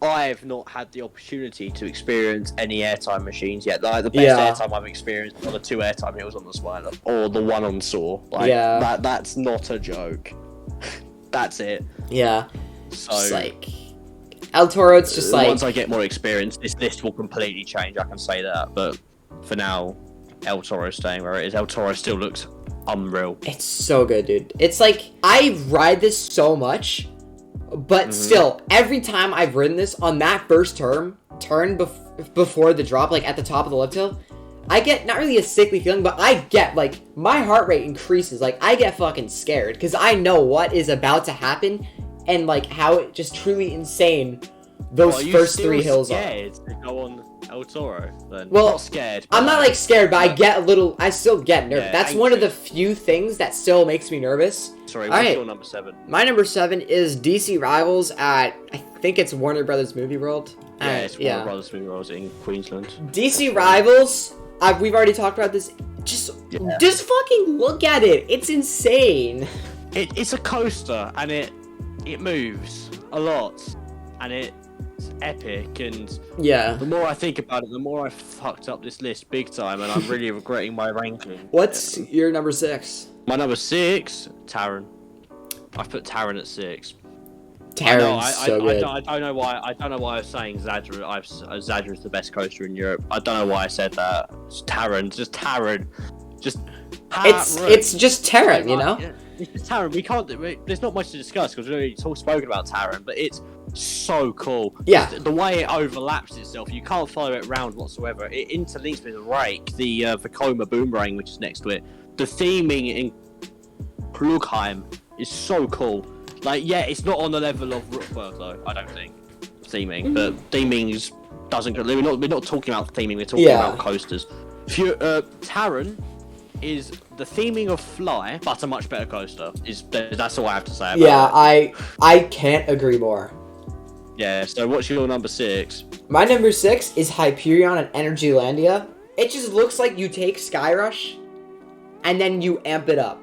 Speaker 2: I've not had the opportunity to experience any airtime machines yet. Like the best airtime I've experienced are the 2 airtime hills on the Spider or the 1 on Saw. Like, that's not a joke. That's it.
Speaker 1: Yeah.
Speaker 2: So
Speaker 1: just like El Toro, it's just like
Speaker 2: once I get more experience, this list will completely change. I can say that. But for now, El Toro's staying where it is. El Toro still looks unreal.
Speaker 1: It's so good, dude. It's like I ride this so much, but still, every time I've ridden this on that first turn before the drop, like at the top of the lift hill, I get not really a sickly feeling, but I get like my heart rate increases. Like I get fucking scared because I know what is about to happen and like how just truly insane those first 3 hills are.
Speaker 2: Scared to go on El Toro then?
Speaker 1: Well,
Speaker 2: not scared.
Speaker 1: I'm not like scared, but I still get nervous. That's one of the few things that still makes me nervous.
Speaker 2: Sorry, what's your number 7?
Speaker 1: My number 7 is DC Rivals at, I think it's Warner Brothers Movie World.
Speaker 2: Yeah, it's Warner Brothers Movie World in Queensland.
Speaker 1: DC Rivals, we've already talked about this. Just fucking look at it. It's insane.
Speaker 2: It's a coaster, and it moves a lot, and it's epic. And the more I think about it, the more I fucked up this list big time, and I'm really regretting my ranking.
Speaker 1: What's your number 6?
Speaker 2: My number 6, Taron. I've put Taron at 6.
Speaker 1: Taron's so good.
Speaker 2: I don't know why. I don't know why I was saying Zadra. Zadra is the best coaster in Europe. I don't know why I said that. It's Taron. Just Taron. Just.
Speaker 1: It's just Taron, you know.
Speaker 2: It's just Taron. There's not much to discuss because we already spoken about Taron. But it's so cool.
Speaker 1: Yeah.
Speaker 2: The way it overlaps itself, you can't follow it round whatsoever. It interlinks with Rake, the Vekoma boomerang, which is next to it. The theming in Klugheim is so cool. Like, yeah, it's not on the level of Rookworth though, I don't think. Theming, but theming doesn't. We're not talking about theming. We're talking about coasters. Taron is the theming of Fly, but a much better coaster. That's all I have to say about it.
Speaker 1: I can't agree more.
Speaker 2: Yeah, so what's your number 6?
Speaker 1: My number 6 is Hyperion and Energylandia. It just looks like you take Skyrush and then you amp it up.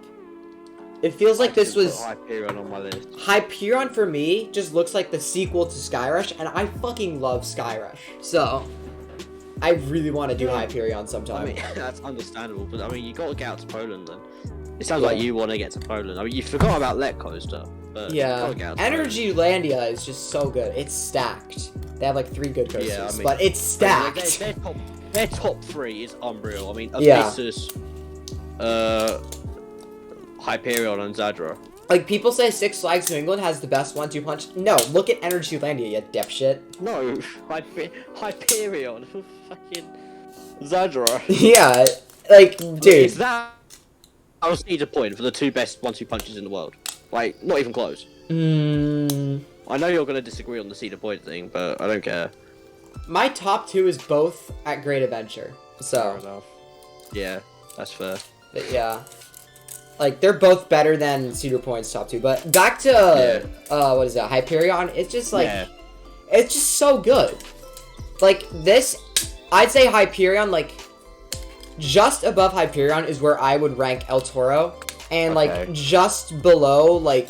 Speaker 1: It feels like this was
Speaker 2: Hyperion on my list.
Speaker 1: Hyperion for me just looks like the sequel to Skyrush, and I fucking love Skyrush. So I really want to do Hyperion sometime.
Speaker 2: I mean, that's understandable, but I mean, you got to get out to Poland then. It sounds like you want to get to Poland. I mean, you forgot about Let Coaster, but
Speaker 1: Energylandia is just so good. It's stacked. They have like 3 good coasters, but it's stacked.
Speaker 2: Their top 3 is unreal. I mean, Abyssus, Hyperion, and Zadra.
Speaker 1: Like, people say Six Flags New England has the best 1-2 punch. No, look at Energylandia, you dipshit.
Speaker 2: No, Hyperion, fucking Zadra.
Speaker 1: Yeah, like, dude.
Speaker 2: Is that I was need a point for the 2 best 1-2 punches in the world? Like, not even close. I know you're gonna disagree on the Cedar Point thing, but I don't care.
Speaker 1: My top 2 is both at Great Adventure, so.
Speaker 2: Fair enough. Yeah, that's fair.
Speaker 1: But yeah. Like, they're both better than Cedar Point's top 2. But back to, what is that, Hyperion? It's just, like, it's just so good. Like, this, I'd say Hyperion, like, just above Hyperion is where I would rank El Toro. And, like, just below, like,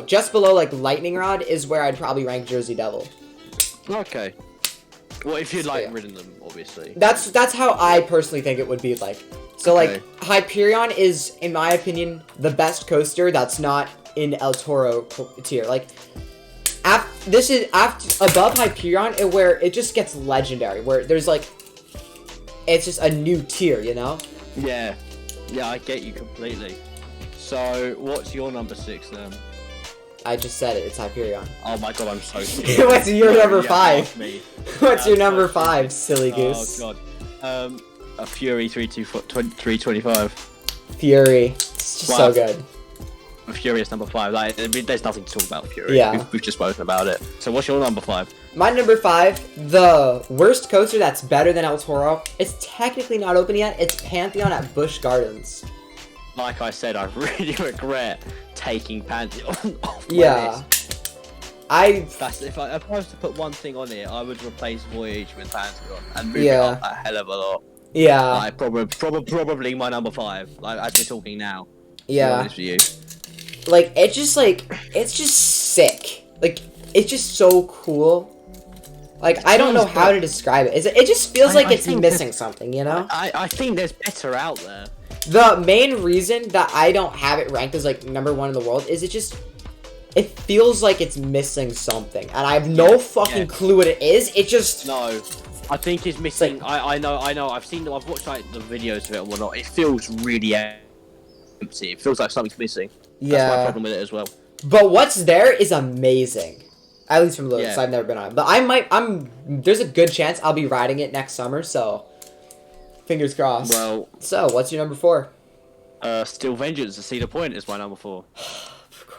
Speaker 1: just below, like, Lightning Rod is where I'd probably rank Jersey Devil.
Speaker 2: Okay. Well, if you'd like ridden them, obviously.
Speaker 1: That's how I personally think it would be like. So, like, Hyperion is, in my opinion, the best coaster that's not in El Toro tier. Like, this is above Hyperion, where it just gets legendary, where there's, like, it's just a new tier, you know?
Speaker 2: Yeah. Yeah, I get you completely. So, what's your number 6, then?
Speaker 1: I just said it. It's Hyperion.
Speaker 2: Oh my god, I'm so scared.
Speaker 1: What's your number 5? What's your number 5, silly goose?
Speaker 2: Oh god. A Fury 325.
Speaker 1: Fury. It's just so good.
Speaker 2: A Fury is number 5. Like, I mean, there's nothing to talk about Fury.
Speaker 1: Yeah.
Speaker 2: We've just spoken about it. So what's your number 5?
Speaker 1: My number 5, the worst coaster that's better than El Toro. It's technically not open yet. It's Pantheon at Busch Gardens.
Speaker 2: Like I said, I really regret taking Pantheon off my list. If I was to put one thing on it, I would replace Voyage with Pantheon and move it up a hell of a lot.
Speaker 1: Yeah.
Speaker 2: Like, probably my number 5. Like, as we're talking now.
Speaker 1: Yeah.
Speaker 2: To be honest with you.
Speaker 1: Like, it's just sick. Like, it's just so cool. Like, I don't know how to describe it. It just feels like it's missing something, you know?
Speaker 2: I think there's better out there.
Speaker 1: The main reason that I don't have it ranked as, like, number 1 in the world is it feels like it's missing something. And I have no fucking clue what it is. It just...
Speaker 2: No. I think it's missing... Like, I know. I've watched, like, the videos of it and whatnot. It feels really empty. It feels like something's missing.
Speaker 1: Yeah.
Speaker 2: That's my problem with it as well.
Speaker 1: But what's there is amazing. At least from Lewis, I've never been on it. But there's a good chance I'll be riding it next summer, so... Fingers crossed.
Speaker 2: Well...
Speaker 1: So, what's your number 4?
Speaker 2: Steel Vengeance at Cedar Point is my number 4.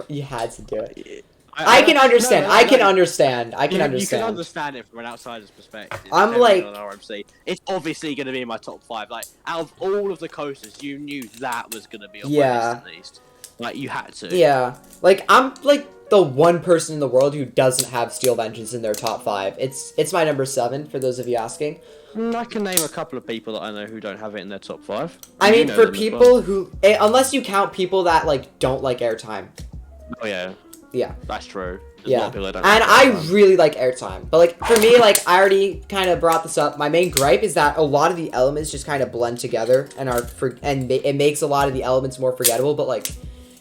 Speaker 1: You had to do it. I can understand. I can understand. You can
Speaker 2: understand it from an outsider's perspective.
Speaker 1: I'm like...
Speaker 2: On RMC. It's obviously going to be in my top 5. Like, out of all of the coasters, you knew that was going to be on my list at least. Like, you had to.
Speaker 1: Yeah. Like, I'm, like, the one person in the world who doesn't have Steel Vengeance in their top 5. It's my number 7, for those of you asking.
Speaker 2: I can name a couple of people that I know who don't have it in their top 5.
Speaker 1: I mean, for people who... Unless you count people that, like, don't like airtime.
Speaker 2: Oh, yeah.
Speaker 1: Yeah.
Speaker 2: That's true.
Speaker 1: There's a lot of people that don't like I really like airtime. But, like, for me, like, I already kind of brought this up. My main gripe is that a lot of the elements just kind of blend together and it makes a lot of the elements more forgettable. But, like,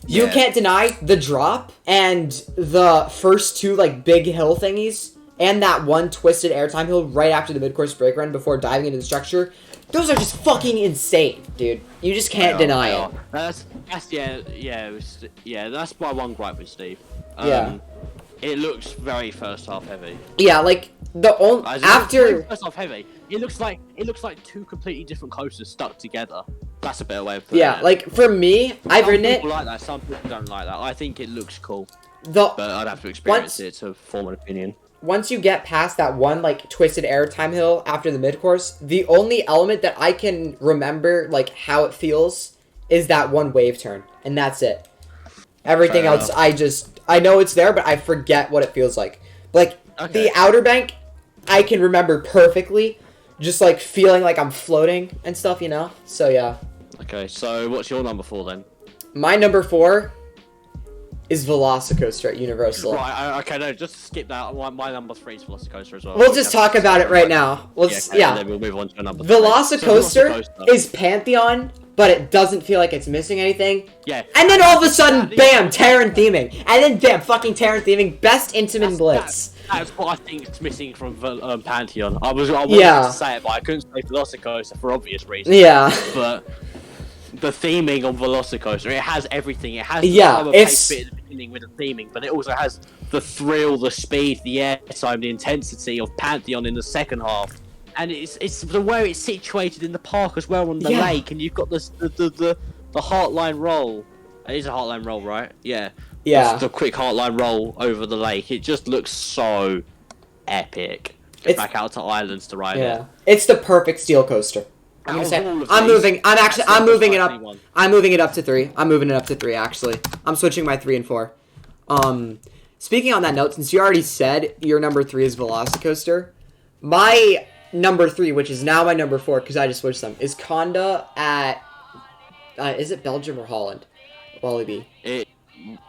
Speaker 1: you can't deny the drop and the first 2, like, big hill thingies and that one twisted airtime hill right after the mid-course brake run before diving into the structure. Those are just fucking insane, dude. You just can't deny it.
Speaker 2: That's my one gripe with Steve. it looks very first half heavy.
Speaker 1: Yeah, like the only after
Speaker 2: first half heavy, it looks like two completely different coasters stuck together. That's a better way of putting it.
Speaker 1: Yeah, like for me, I've ridden it.
Speaker 2: Some people like that. Some people don't like that. I think it looks cool,
Speaker 1: but
Speaker 2: I'd have to experience it to form an opinion.
Speaker 1: Once you get past that one like twisted airtime hill after the mid-course, the only element that I can remember like how it feels is that one wave turn, and that's it. Everything else, I know it's there, but I forget what it feels like. Like the Outer Bank, I can remember perfectly, just like feeling like I'm floating and stuff, you know. So yeah.
Speaker 2: Okay, so what's your number 4 then?
Speaker 1: My number 4 is Velocicoaster at Universal.
Speaker 2: Right, okay, no, just skip that. My number 3 is Velocicoaster as well.
Speaker 1: We'll just talk about it right now.
Speaker 2: Yeah. Then we'll move on to number 3.
Speaker 1: Velocicoaster is Pantheon, but it doesn't feel like it's missing anything.
Speaker 2: Yeah.
Speaker 1: And then all of a sudden, bam, Terran theming. And then bam, fucking Terran theming. Best Intamin Blitz.
Speaker 2: That's what I think is missing from Pantheon. I wanted to say it, but I couldn't say Velocicoaster for obvious reasons.
Speaker 1: Yeah.
Speaker 2: But the theming on Velocicoaster, it has everything. It has the bit at the beginning with the theming, but it also has the thrill, the speed, the airtime, the intensity of Pantheon in the second half. And it's the way it's situated in the park as well on the lake, and you've got the heartline roll. It is a heartline roll, right? Yeah.
Speaker 1: Yeah.
Speaker 2: The quick heartline roll over the lake. It just looks so epic. Get back out to islands to ride it.
Speaker 1: It's the perfect steel coaster. I'm moving it up. I'm moving it up to 3. I'm moving it up to 3 actually. I'm switching my 3 and 4. Speaking on that note, since you already said your number 3 is Velocicoaster, my number 3, which is now my number 4 because I just switched them, is Conda at is it Belgium or Holland? Wallaby.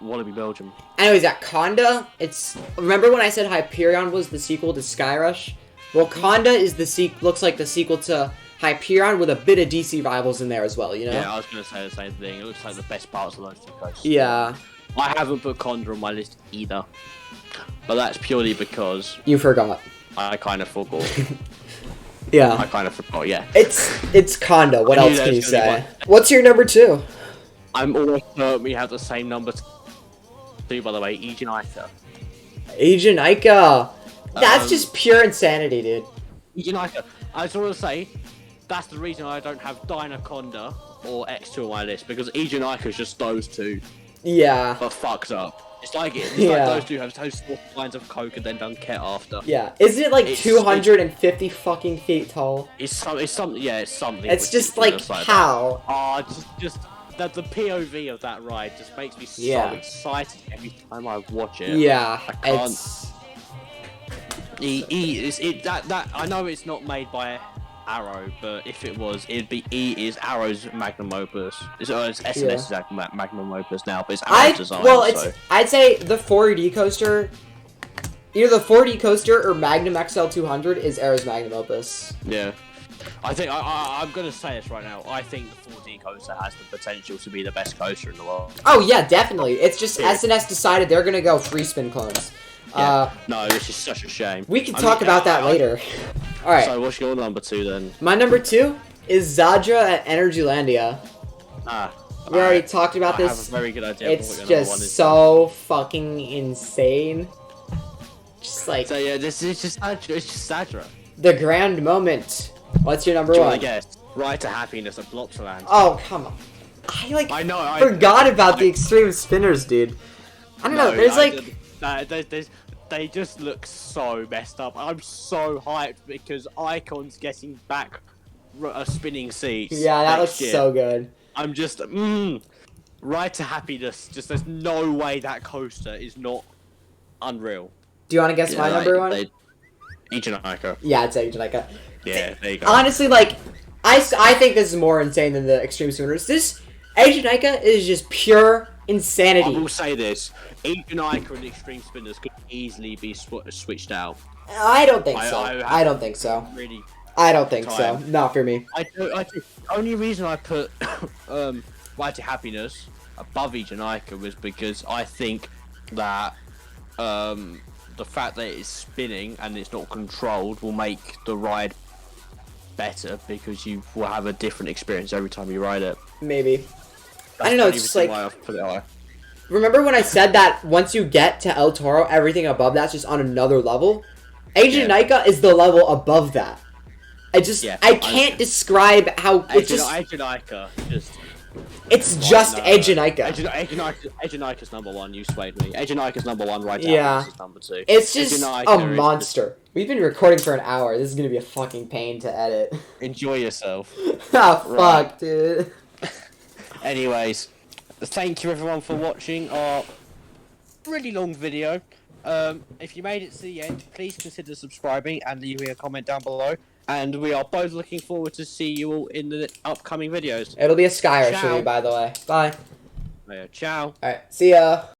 Speaker 2: Wallaby Belgium.
Speaker 1: Anyways, at Conda, remember when I said Hyperion was the sequel to Skyrush? Well, Conda is looks like the sequel to Hyperion with a bit of DC rivals in there as well, you know?
Speaker 2: Yeah, I was going to say the same thing. It looks like the best parts of those two coasters.
Speaker 1: Yeah.
Speaker 2: I haven't put Conda on my list either. But that's purely because...
Speaker 1: You forgot.
Speaker 2: I kind of forgot.
Speaker 1: Yeah.
Speaker 2: I kind of forgot, yeah.
Speaker 1: It's Conda. What else can you say? What's your number 2?
Speaker 2: I'm almost certain we have the same number 2, by the way. Agent
Speaker 1: Ica. That's just pure insanity, dude.
Speaker 2: Agent Ica. I just want to say, that's the reason I don't have Dynaconda or X2 on my list, because Agent Ica is just those two.
Speaker 1: Yeah.
Speaker 2: But fucked up. It's like those two have those 4 lines of coke and then done Ket after.
Speaker 1: Yeah. Isn't it like 250 fucking feet tall?
Speaker 2: It's something. Yeah, it's something.
Speaker 1: It's just like how?
Speaker 2: Just that the POV of that ride just makes me so excited every time I watch it.
Speaker 1: Yeah.
Speaker 2: I can't. I know it's not made by Arrow, but if it was, it'd be is Arrow's magnum opus. It's SNS's magnum opus now, but it's Arrow's design. Well,
Speaker 1: I'd say the 4D coaster, either the 4D coaster or Magnum XL 200 is Arrow's magnum opus.
Speaker 2: Yeah, I think I'm gonna say this right now. I think the 4D coaster has the potential to be the best coaster in the world.
Speaker 1: Oh yeah, definitely. It's just SNS decided they're gonna go free spin clones.
Speaker 2: Yeah. No, this is such a shame.
Speaker 1: We can talk about that later. Alright.
Speaker 2: So what's your number 2 then?
Speaker 1: My number 2 is Zadra at Energylandia. We already talked about this.
Speaker 2: I have a very good idea.
Speaker 1: It's just so fucking insane. Just like...
Speaker 2: So yeah, it's just Zadra.
Speaker 1: The grand moment. What's your number 1?
Speaker 2: I guess. Ride to Happiness at Plopsaland.
Speaker 1: Oh, come on. I forgot about the extreme spinners, dude. I don't know, there's like...
Speaker 2: They just look so messed up. I'm so hyped because Icon's getting back spinning seats.
Speaker 1: Yeah, that looks so good.
Speaker 2: I'm just, Ride to Happiness. Just there's no way that coaster is not unreal.
Speaker 1: Do you want to guess my number 1?
Speaker 2: Agent Ica.
Speaker 1: Yeah, it's Agent Ica.
Speaker 2: Yeah, there you go.
Speaker 1: Honestly, like, I think this is more insane than the Extreme Spinners. This Agent Ica is just pure insanity.
Speaker 2: I will say this. Agent Ica and Extreme Spinners could easily be switched out.
Speaker 1: I don't think so. I don't think so.
Speaker 2: Really.
Speaker 1: I don't think so. Not for me.
Speaker 2: The only reason I put Ride to Happiness above Agent Ica was because I think that the fact that it's spinning and it's not controlled will make the ride better because you will have a different experience every time you ride it.
Speaker 1: Maybe. I don't know. It's just like
Speaker 2: why I've put it high.
Speaker 1: remember when I said that once you get to El Toro, everything above that's just on another level? Ajanica is the level above that. I can't describe how it's just...
Speaker 2: Ajanica, just...
Speaker 1: It's just Ajanica.
Speaker 2: Ajanica's number one, you swayed me. Ajanica's number one right now.
Speaker 1: Yeah.
Speaker 2: This is number two.
Speaker 1: It's just a monster. We've been recording for an hour. This is gonna be a fucking pain to edit.
Speaker 2: Enjoy yourself.
Speaker 1: Oh, fuck, dude.
Speaker 2: Anyways, thank you everyone for watching our really long video. If you made it to the end, please consider subscribing and leaving a comment down below. And we are both looking forward to see you all in the upcoming videos.
Speaker 1: It'll be a Skyr for me, by the way. Bye.
Speaker 2: Ciao.
Speaker 1: Alright, see ya.